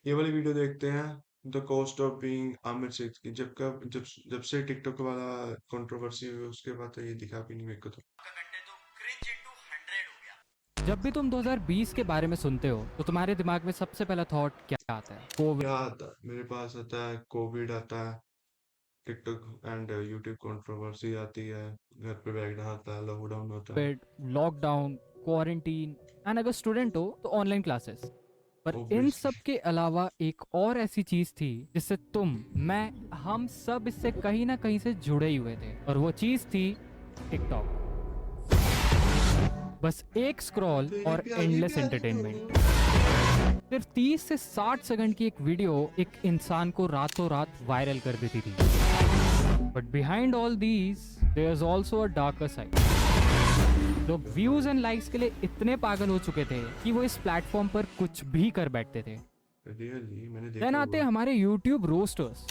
ये वाली वीडियो देखते हैं, the cost of being Aamir Siddiqui की। जब से टिकटॉक वाला कंट्रोवर्सी हुई उसके बाद तो ये दिखा भी नहीं मेरे को तो। जब भी तुम 2020 के बारे में सुनते हो तो तुम्हारे दिमाग में सबसे पहला थॉट क्या आता है? क्या आता है मेरे पास? आता है कोविड, आता है टिकटॉक एंड यूट्यूब कंट्रोवर्सी आती है, घर पे बैठना आता है, लॉकडाउन होता है। कोविड, लॉकडाउन, क्वारंटीन, एंड अगर स्टूडेंट हो तो ऑनलाइन क्लासेस। पर इन ऑब्वियसली। सब के अलावा एक और ऐसी चीज थी जिससे तुम, मैं, हम सब इससे कहीं ना कहीं से जुड़े ही हुए थे, और वो चीज थी टिकटॉक। बस एक स्क्रॉल तेरी और प्यारी एंडलेस प्यारी तो। एंटरटेनमेंट। सिर्फ 30 से 60 सेकंड की एक वीडियो एक इंसान को रातों रात वायरल कर देती थी। But behind all these there is also a darker side. लोग व्यूज एंड लाइक्स के लिए इतने पागल हो चुके थे कि वो इस प्लेटफॉर्म पर कुछ भी कर बैठते थे। रियली मैंने देन देखा आते हुआ। हमारे यूट्यूब रोस्टर्स।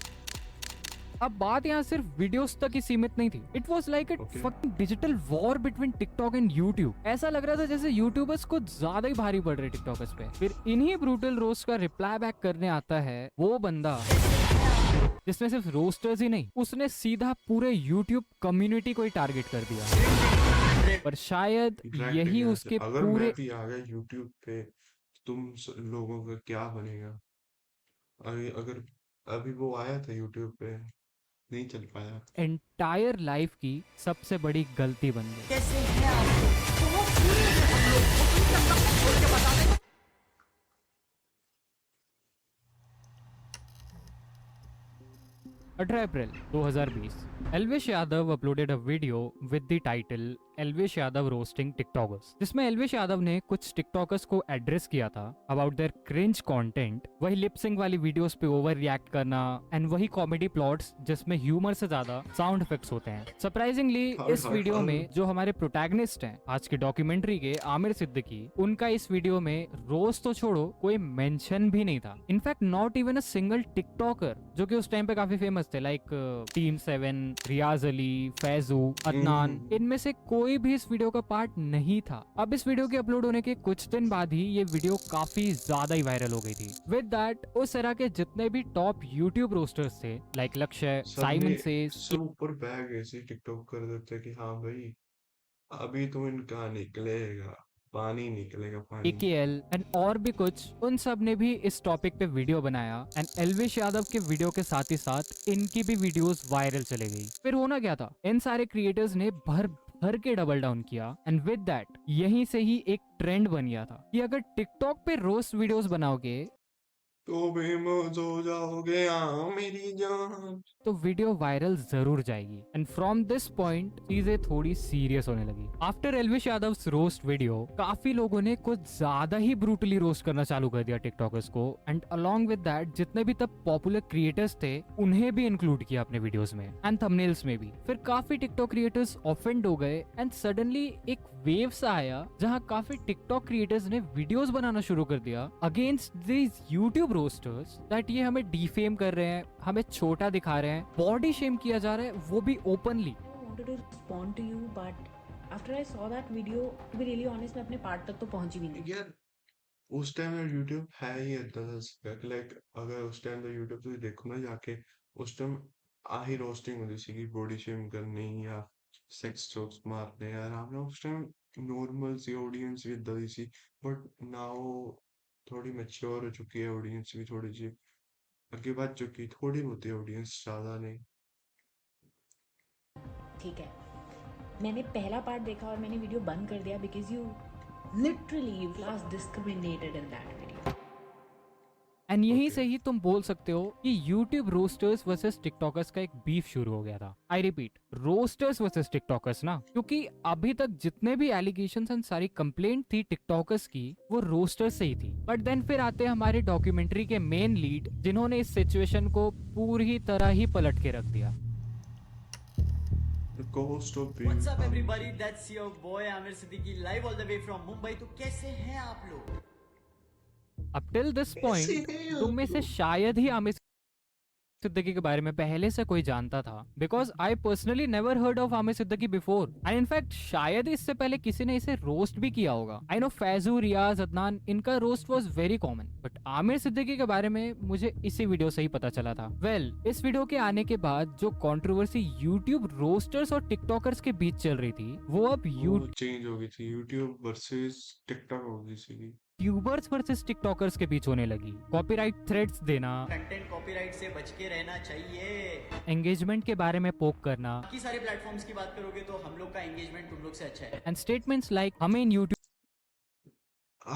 अब बात यहाँ सिर्फ वीडियोस तक ही सीमित नहीं थी। It was like a okay. Fucking digital war between TikTok and YouTube. ऐसा लग रहा था जैसे यूट्यूबर्स कुछ ज्यादा ही भारी पड़ रहे टिकटॉकर्स पे। फिर इन्हीं ब्रूटल रोस्ट का रिप्लाई बैक करने आता है वो बंदा जिसने सिर्फ रोस्टर्स ही नहीं, उसने सीधा पूरे यूट्यूब कम्युनिटी को ही टारगेट कर दिया। पर शायद एग्जैक्टली यही ऐसे उसके अगर मैं पूरे भी आ गया यूट्यूब पे, लोगों का क्या बनेगा? अगर अभी वो आया था यूट्यूब पे, नहीं चल पाया। एंटायर लाइफ की सबसे बड़ी गलती बन गई। कैसे 18 अप्रैल 2020, Elvish Yadav uploaded a video with the title Elvish Yadav roasting TikTokers, जिसमें एल्विश यादव ने कुछ टिकटॉकर्स को एड्रेस किया था अबाउट देयर क्रिंज कंटेंट, वही लिपसिंग वाली वीडियोस पे ओवर रिएक्ट करना, एंड वही कॉमेडी प्लॉट्स जिसमें ह्यूमर से ज्यादा साउंड इफेक्ट्स होते हैं। सरप्राइजिंगली हार्ड इस हार्ड वीडियो हार्ड। में जो हमारे प्रोटैगनिस्ट हैं आज के डॉक्यूमेंट्री के, आमिर सिद्दीकी, उनका इस वीडियो में रोस्ट तो छोड़ो, कोई मेंशन भी नहीं था। In fact not even a single TikToker जो कि उस टाइम पे काफी फेमस थे, लाइक टीम 7, रियाज अली, फैजू, अदनान, इनमें से कोई भी इस वीडियो का पार्ट नहीं था। अब इस वीडियो के अपलोड होने के कुछ दिन बाद ही ये वीडियो काफी ज्यादा ही वायरल हो गई थी। विद दैट उस तरह के जितने भी टॉप यूट्यूब रोस्टर्स थे, लाइक लक्ष्य, सब साइमन ने सेज, सब ऊपर बैग ऐसे टिकटॉक कर देते कि हाँ भाई, अभी तुम इनका निकलेगा, पानी निकलेगा पानी। AKL एंड और भी कुछ, उन सब ने भी इस टॉपिक पे वीडियो बनाया, एंड एल्विश यादव के वीडियो के साथ ही साथ इनकी भी वीडियोस वायरल चले गई। फिर होना क्या था, इन सारे क्रिएटर्स ने भर भर के डबल डाउन किया, एंड विद दैट यहीं से ही एक ट्रेंड बन गया था कि अगर टिकटॉक पे रोस्ट वीडियोस बनाओगे तो बेमौज हो जाओगे हाँ मेरी जान। तो वीडियो वायरल जरूर जाएगी। एंड फ्रॉम दिस पॉइंट चीजें थोड़ी सीरियस होने लगी। After Elvish Yadav roast video, काफी लोगों ने कुछ ज्यादा ही ब्रूटली रोस्ट करना चालू कर दिया टिकटॉकर्स को, एंड अलोंग विद दैट जितने भी तब पॉपुलर क्रिएटर्स थे उन्हें भी इंक्लूड किया अपने वीडियोस में एंड थंबनेल्स में भी। फिर काफी टिकटॉक क्रिएटर्स ऑफेंड हो गए, एंड सडनली एक वेव सा आया जहां काफी टिकटॉक क्रिएटर्स ने वीडियोस बनाना शुरू कर दिया against these YouTube roasters, that ये हमें डिफेम कर रहे हैं, हमें छोटा दिखा रहे हैं, बॉडी शेम किया जा रहा है, वो भी openly. I wanted to respond to you, but after I saw that video, to be really honest, मैं अपने पार्ट तक तो पहुंची भी नहीं। यार उस टाइम यार यूट्यूब है ही इतना सा, लाइक अगर उस टाइम तो यूट्यूब पे देखो ना जाके, उस टाइम आही रोस्टिंग होती थी कि बॉडी शेम करनी या सेक्स जोक्स मारने, यार हमने उस टाइम नॉर्मल सी ऑडियंस भी इदा दी सी। बट नाउ थोड़ी मैच्योर हो चुकी है ऑडियंस भी, थोड़ी सी आगे बढ़ चुकी, थोड़ी होती है ऑडियंस, ज्यादा नहीं। ठीक है, मैंने पहला पार्ट देखा और मैंने वीडियो बंद कर दिया because you literally you class discriminated in that video. And यहीं ओके। से ही तुम बोल सकते हो कि यूट्यूब रोस्टर्स वर्सेस टिकटॉकर्स का एक बीफ शुरू हो गया था। I repeat, roasters versus TikTokers ना, क्योंकि अभी तक जितने भी एलिगेशंस एंड सारी कंप्लेंट थी टिकटॉकर्स की, वो रोस्टर्स से ही थी। बट देन फिर आते हमारे डॉक्यूमेंट्री के मेन लीड जिन्होंने इस सिचुएशन को पूरी तरह ही पलट के रख दिया। The cost of being What's up everybody, that's your boy Amir Siddiqui live all the way from Mumbai। तो कैसे हैं आप लोग? अब टिल दिस कैसे पॉइंट हैं तुम आप में से लोग? शायद ही आमिर सिद्दीकी के बारे में पहले से कोई जानता था, because I personally never heard of Aamir Siddiqui before, and in fact शायद इससे पहले किसी ने इसे रोस्ट भी किया होगा। आई नो फैजू, रियाज, अदनान, इनका roast was very common, but Aamir Siddiqui के बारे में मुझे इसी वीडियो से ही पता चला था। वेल, इस वीडियो के आने के बाद जो कंट्रोवर्सी यूट्यूब रोस्टर्स और टिकटॉकर्स के बीच चल रही थी, वो अब वो चेंज हो गई थी, यूट्यूब वर्सेस टिकटॉक हो गई थी। यूट्यूबर्स वर्सेस टिकटॉकर्स के बीच होने लगी। कॉपीराइट थ्रेड्स देना, कंटेंट कॉपीराइट से बच के रहना चाहिए। एंगेजमेंट के बारे में पोक करना, बाकी सारे प्लेटफॉर्म्स की बात करोगे तो हम लोग का एंगेजमेंट तुम लोग से अच्छा है। एंड स्टेटमेंट्स लाइक हमें इन यूट्यूब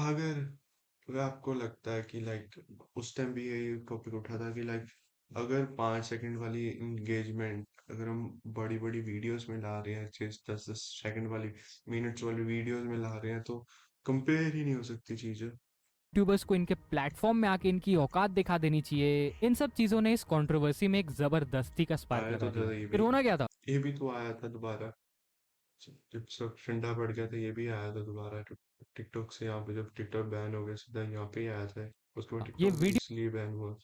अगर आपको लगता है कि लाइक उस टाइम भी यही टॉपिक उठा था कि लाइक अगर 5 सेकंड वाली एंगेजमेंट अगर हम बड़ी बड़ी वीडियोस में ला रहे हैं, 10-10 सेकंड वाली, मिनट्स वाली वीडियोस में ला रहे हैं, तो कंपेयर ही नहीं हो सकती चीजें। यूट्यूबर्स को इनके प्लेटफॉर्म में आके इनकी औकात दिखा देनी चाहिए। इन सब चीजों ने इस कंट्रोवर्सी में एक जबरदस्ती का स्पार्क आया लगा तो था दिया। ये फिर भी, होना क्या था? ये भी तो आया था दोबारा, जब सब ठंडा पड़ गया था ये भी आया था दोबारा टिकटॉक से। यहाँ पे जब टिकटॉक बैन हो गया सीधा यहाँ पे ही आया था, उसके बाद ये टिकटॉक भी वीडियो इसलिए बैन हुआ।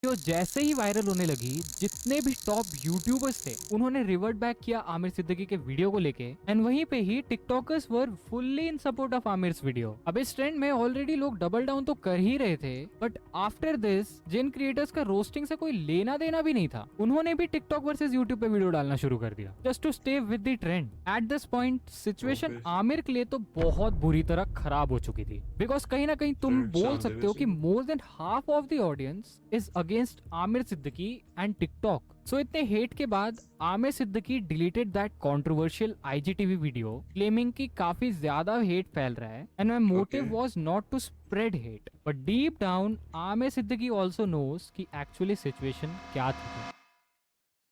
जैसे ही वायरल होने लगी, जितने भी टॉप यूट्यूबर्स थे उन्होंने रिवर्ट बैक किया आमिर सिद्दीकी के वीडियो को लेके, एंड वहीं पे ही TikTokers were fully in support of Aamir's video. अब इस ट्रेंड में ऑलरेडी लोग डबल डाउन तो कर ही रहे थे, बट आफ्टर दिस जिन क्रिएटर्स का रोस्टिंग से कोई लेना देना भी नहीं था, उन्होंने भी टिकटॉक वर्सेस यूट्यूब पे वीडियो डालना शुरू कर दिया, just to stay with the trend. At this point situation Okay. Aamir के लिए तो बहुत बुरी तरह खराब हो चुकी थी, बिकॉज कहीं ना कहीं तुम Third बोल sound सकते हो कि division. More than half of the audience is against Aamir Siddiqui and TikTok. So इतने हेट के बाद Aamir Siddiqui deleted that controversial IGTV video, claiming कि काफी ज्यादा हेट फैल रहा है, and my motive Okay. Was not to spread hate, but deep down Aamir Siddiqui also knows कि एक्चुअली सिचुएशन क्या थी।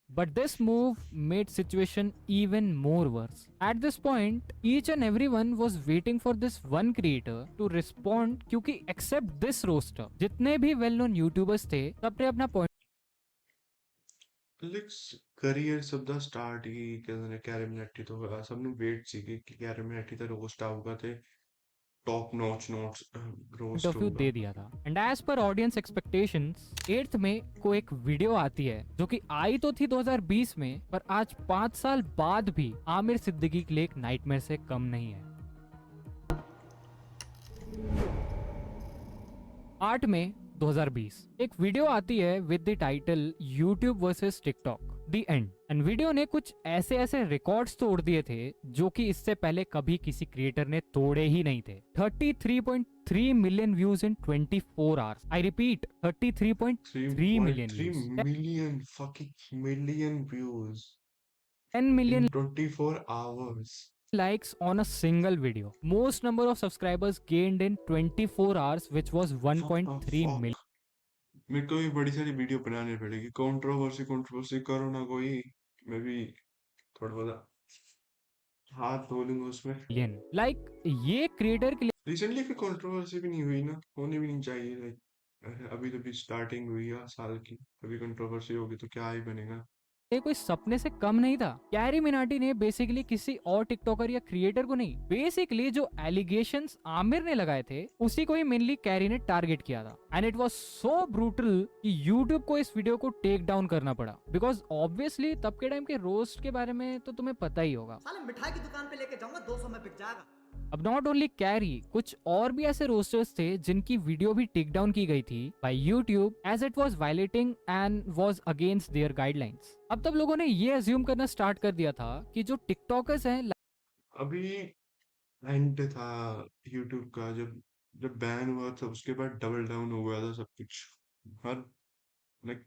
But this move made situation even more worse. At this point, each and everyone was waiting for this one creator to respond, क्योंकि except this roaster, जितने भी well-known YouTubers थे, सबने अपना point career सब ਦਾ start ਹੀ ਕਹਿੰਦੇ ਨੇ ਕੈਰੀਮਿਨੇਟੀ ਤੋਂ ਹੋਇਆ। ਸਭ ਨੂੰ ਵੇਟ ਸੀ ਕਿ ਕੈਰੀਮਿਨੇਟੀ ਦਾ ਰੋਸਟ ਆਊਗਾ ਤੇ top notch roast of view होगा। दे दिया था। And as per audience expectations, 8th में को एक वीडियो आती है जो कि आई तो थी 2020 में, पर आज 5 साल बाद भी आमिर सिद्दीकी के लिए एक नाइटमेयर से कम नहीं है। 8 मई 2020 एक वीडियो आती है with the title YouTube versus TikTok the end, and video ने कुछ ऐसे रिकॉर्ड्स तोड़ दिए थे जो कि इससे पहले कभी किसी क्रिएटर ने तोड़े ही नहीं थे। 33.3 million views in 24 hours. I repeat 33.3 million 3 million fucking million views 10 in million 24 hours। likes on a single video. Most number of subscribers gained in 24 hours, which was 1.3 million. मेरे को भी बड़ी सारी वीडियो बनानी पड़ेगी। कंट्रोवर्सी करो ना कोई, मैं भी थोड़ा बहुत हाथ धो लूंगा उसमें। Like ये क्रिएटर के रिसेंटली फिर कंट्रोवर्सी भी नहीं हुई ना, होनी भी नहीं चाहिए। लाइक अभी तो भी स्टार्टिंग हुई है साल की, अभी कंट्रोवर्सी होगी तो क्या ही बनेगा। लिए कोई सपने से कम नहीं था। कैरी मिनाटी ने बेसिकली किसी और टिकटॉकर या क्रिएटर को नहीं, बेसिकली जो एलिगेशंस आमिर ने लगाए थे उसी को ही मेनली कैरी ने टारगेट किया था, and it was so brutal कि यूट्यूब को इस वीडियो को टेक डाउन करना पड़ा, बिकॉज ऑब्वियसली तब के टाइम के रोस्ट के बारे में तो तुम्हें पता ही होगा। साले मिठाई की दुकान पे लेके जाऊंगा 200 में बिक जाएगा। अब नॉट ओनली कैरी, कुछ और भी ऐसे रोस्टर्स थे जिनकी वीडियो भी टेक डाउन की गई थी by YouTube as it was violating and was against their guidelines. अब तब लोगों ने ये अज्यूम करना स्टार्ट कर दिया था कि जो टिकटॉकर्स हैं, अभी एंड था यूट्यूब का, जब बैन हुआ था उसके बाद डबल डाउन हो गया था सब कुछ। हर लाइक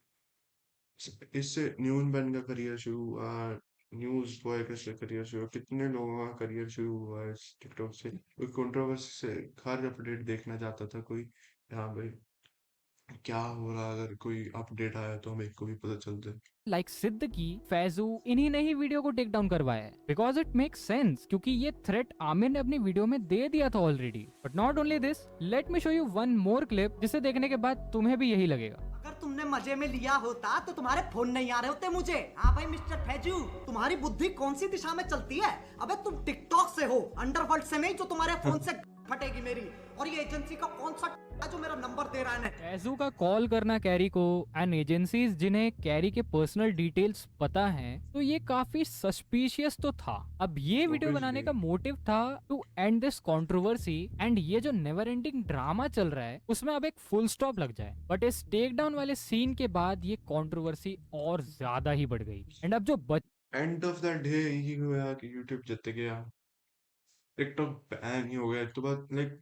इससे न्यूज़ बैन का करियर शुरू हुआ, न्यूज़ बॉय का करियर शुरू हुआ, कितने लोगों का करियर शुरू हुआ है इस टिकटॉक से। कोई कंट्रोवर्सी से हर अपडेट देखना चाहता था कोई, हाँ भाई क्या हो रहा, अगर कोई अपडेट आया तो हमें को भी पता चलता है। लाइक सिद्दीकी, फैजू, इन्हीं ने ही वीडियो को टेक डाउन करवाया है, बिकॉज इट मेक्स सेंस, क्योंकि ये थ्रेट आमिर ने अपनी वीडियो में दे दिया था already. But not only this, let me show you one more clip जिसे देखने के बाद तुम्हें भी यही लगेगा। अगर तुमने मजे में लिया होता तो तुम्हारे फोन नहीं आ रहे होते मुझे। हाँ भाई मिस्टर फैजू, तुम्हारी बुद्धि कौन सी दिशा में चलती है? अबे तुम टिकटॉक से हो, अंडरवर्ल्ड से नहीं, जो तुम्हारे फोन से फटेगी मेरी। और ये एजेंसी का कौन सा है जो मेरा नंबर दे रहा है? फैजू का कॉल करना कैरी को एंड एजेंसीज जिन्हें कैरी के पर्सनल डिटेल्स पता हैं, तो ये काफी सस्पिशियस तो था। अब ये वीडियो बनाने का मोटिव था to end this controversy and ये जो नेवर एंडिंग ड्रामा चल रहा है उसमें अब एक फुल स्टॉप लग जाए। बट इस टेक डाउन वाले सीन के बाद ये कंट्रोवर्सी और ज्यादा ही बढ़ गई एंड अब जो एंड ऑफ द डे यही हुआ कि यूट्यूब जित गया, टिकटॉक बैन ही हो गया। तो बाद लाइक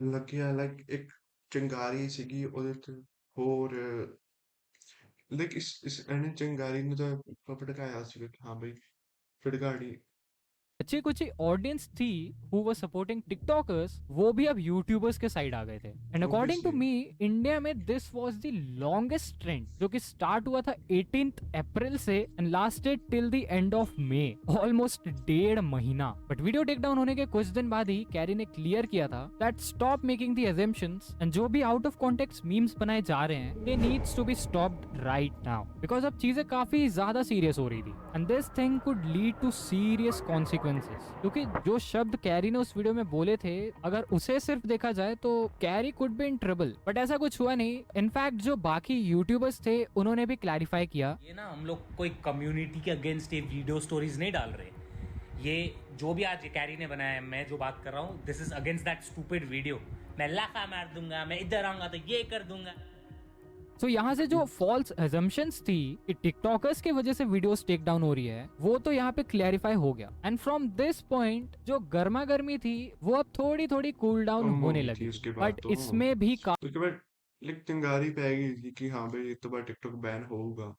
लग गया लाइक एक चिंगारी ਸੀਗੀ ਉਹਦੇ ਤੇ ਹੋਰ ਲਾਈਕ ਇਸ ਇਹਨੇ ਚਿੰਗਾਰੀ ਨੂੰ ਤਾਂ ਭੜਕਾਇਆ ਸੀਗਾ ਕਿ ਹਾਂ ਬਈ ਭੜਕਾੜੀ। बच्चे कुछ ऑडियंस थी हु वर सपोर्टिंग टिकटॉकर्स, वो भी अब यूट्यूबर्स के साइड आ गए थे। And according to me India में this was the longest trend जो कि स्टार्ट हुआ था 18 अप्रैल से and lasted till the end of May, almost 1.5 महीना। बट वीडियो टेक डाउन होने के कुछ दिन बाद ही कैरी ने क्लियर किया था that stop making the assumptions and जो भी आउट ऑफ कॉन्टेक्स्ट मीम्स बनाए जा रहे हैं they needs to be stopped right now, because अब चीजें काफी ज्यादा सीरियस हो रही थी and this thing could lead to serious consequences. क्योंकि जो शब्द कैरी ने उस वीडियो में बोले थे अगर उसे सिर्फ देखा जाए तो carry could be in trouble, but ऐसा कुछ हुआ नहीं। इनफैक्ट जो बाकी यूट्यूबर्स थे उन्होंने भी क्लैरिफाई किया, ये ना हम लोग कोई कम्युनिटी के अगेंस्ट ये वीडियो स्टोरीज नहीं डाल रहे। ये जो भी आज कैरी ने बनाया है, मैं जो बात कर रहा हूँ, this is against that stupid video. मैं लाखा मार दूंगा, मैं इधर आऊंगा तो ये कर दूंगा। तो यहाँ से जो फॉल्स अजम्पशंस थी कि टिकटॉकर्स की वजह से वीडियोस टेक डाउन हो रही है वो तो यहाँ पे क्लैरिफाई हो गया एंड फ्रॉम दिस पॉइंट जो गर्मा गर्मी थी वो अब थोड़ी थोड़ी कूल डाउन होने लगी। बट इसमें भी उसके बाद लाइक चिंगारी पै गई थी कि हाँ भाई एक तो बार टिकटॉक बैन होगा,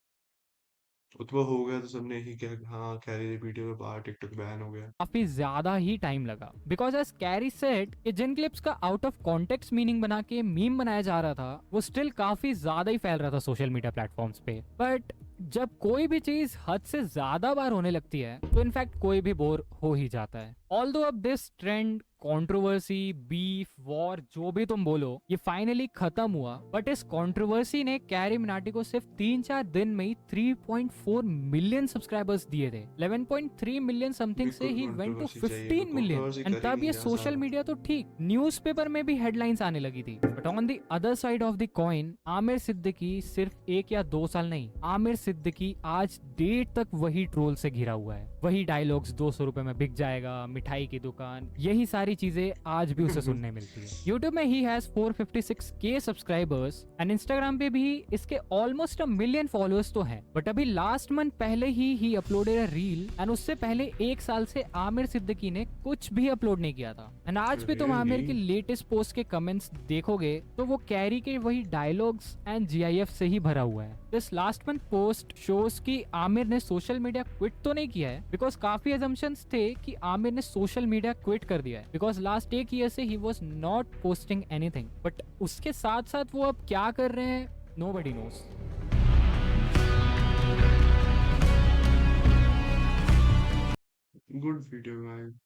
तो हो गया। तो सबने यही किया कि हाँ कैरी वीडियो के बाद टिकटॉक बैन हो गया। काफी ज्यादा ही टाइम लगा बिकॉज एज कैरी सेड कि जिन क्लिप्स का आउट ऑफ कॉन्टेक्स्ट मीनिंग बना के मीम बनाया जा रहा था वो स्टिल काफी ज्यादा ही फैल रहा था सोशल मीडिया प्लेटफॉर्म्स पे। बट जब कोई भी चीज हद से ज्यादा बार होने लगती है तो इनफैक्ट कोई भी बोर हो ही जाता है। ऑल्दो अब this trend, controversy, beef, war, जो भी तुम बोलो, ये फाइनली खत्म हुआ। बट इस कंट्रोवर्सी ने कैरी मिनाटी को सिर्फ 3-4 दिन में ही 3.4 मिलियन सब्सक्राइबर्स दिए थे। 11.3 मिलियन समथिंग से ही वेंट टू 15 मिलियन एंड तब ये सोशल मीडिया तो ठीक, न्यूज़पेपर में भी हेडलाइंस आने लगी थी। But on the other side of the coin Aamir Siddiqui सिर्फ 1 या 2 साल नहीं, आमिर सिद्दीकी आज डेट तक वही ट्रोल से घिरा हुआ है। वही डायलॉग्स 200 रुपए में बिक जाएगा, मिठाई की दुकान, यही सारी चीजें आज भी उसे सुनने मिलती है। YouTube में he has 456K subscribers and Instagram पे भी इसके ऑलमोस्ट 1 मिलियन फॉलोअर्स तो हैं। बट अभी लास्ट मंथ पहले ही अपलोडेड अ रील एंड उससे पहले 1 साल से आमिर सिद्दीकी ने कुछ भी अपलोड नहीं किया था। एंड आज भी तुम आमिर की लेटेस्ट पोस्ट के कमेंट्स देखोगे तो वो कैरी के वही डायलॉग्स एंड GIF से ही भरा हुआ है। This last month post shows कि आमिर ने सोशल मीडिया क्विट तो नहीं किया है बिकॉज काफी assumptions थे कि आमिर ने सोशल मीडिया क्विट कर दिया है बिकॉज लास्ट 1 ईयर से he was not posting anything. But उसके साथ साथ वो अब क्या कर रहे हैं nobody knows। Good video guys.